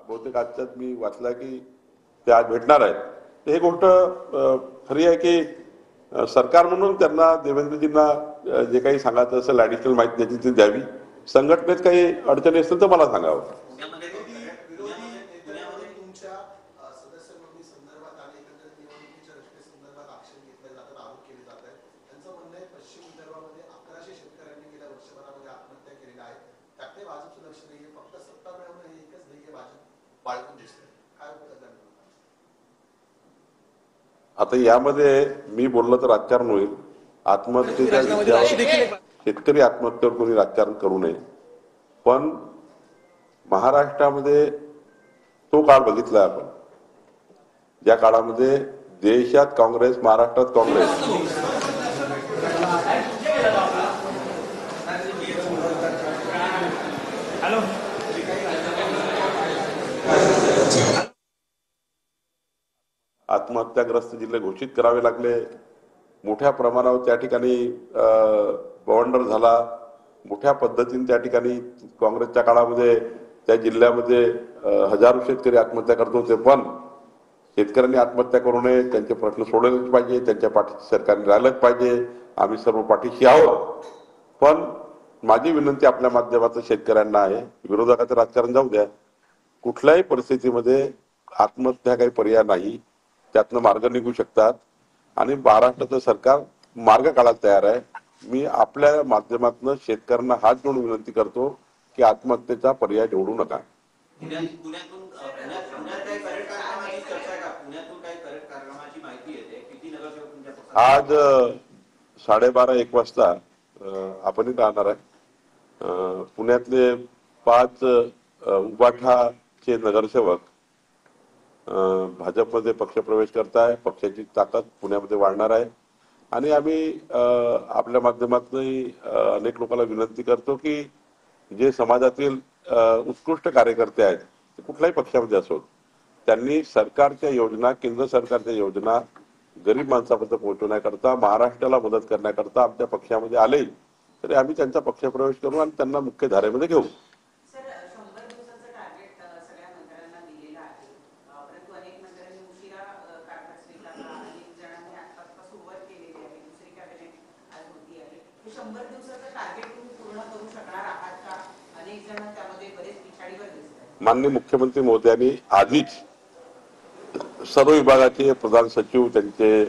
बहुतेक आजच्याच मी वाचला की ते आज भेटणार आहेत. तर हे गोष्ट खरी आहे की सरकार म्हणून त्यांना देवेंद्रजींना जे काही सांगायचं असेल ॲडिशनल माहिती त्याची ती द्यावी. संघटनेत काही अडचणी असतील तर मला सांगावं. आता यामध्ये मी बोललो तर राजकारण होईल. आत्महत्येच्या विषयावर शेतकरी आत्महत्येवर कोणी राजकारण करू नये. पण महाराष्ट्रामध्ये तो काळ बघितला आपण, ज्या काळामध्ये देशात काँग्रेस, महाराष्ट्रात काँग्रेस, आत्महत्याग्रस्त जिल्हे घोषित करावे लागले. मोठ्या प्रमाणावर त्या ठिकाणी बवंडर झाला. मोठ्या पद्धतीने त्या ठिकाणी काँग्रेसच्या काळामध्ये त्या जिल्ह्यामध्ये हजारो शेतकरी आत्महत्या करत होते. पण शेतकऱ्यांनी आत्महत्या करू नये, त्यांचे प्रश्न सोडवलेच पाहिजे, त्यांच्या पाठीशी सरकारने राहिलंच पाहिजे. आम्ही सर्व पाठीशी आहोत. पण माझी विनंती आपल्या माध्यमातून शेतकऱ्यांना आहे, विरोधकाचं राजकारण जाऊ द्या. कुठल्याही परिस्थितीमध्ये आत्महत्या काही पर्याय नाही, त्यातनं मार्ग निघू शकतात आणि महाराष्ट्राचं सरकार मार्ग काढायला तयार आहे. मी आपल्या माध्यमातून शेतकऱ्यांना हात जोडून विनंती करतो की आत्महत्येचा पर्याय निवडू नका. आज 12:30-1 वाजता आपणही राहणार आहे. पुण्यातले 5 उबाठाचे नगरसेवक भाजपमध्ये पक्षप्रवेश करताय. पक्षाची ताकद पुण्यामध्ये वाढणार आहे आणि आम्ही आपल्या माध्यमातूनही अनेक लोकांना विनंती करतो की जे समाजातील उत्कृष्ट कार्यकर्ते आहेत ते कुठल्याही पक्षामध्ये असोत, त्यांनी सरकारच्या योजना, केंद्र सरकारच्या योजना गरीब माणसापर्यंत पोहोचवण्याकरता, महाराष्ट्राला मदत करण्याकरता आमच्या पक्षामध्ये आले तरी आम्ही त्यांचा पक्षप्रवेश करू आणि त्यांना मुख्य धारेमध्ये घेऊ. माननीय मुख्यमंत्री महोदयांनी आधीच सर्व विभागाचे प्रधान सचिव, त्यांचे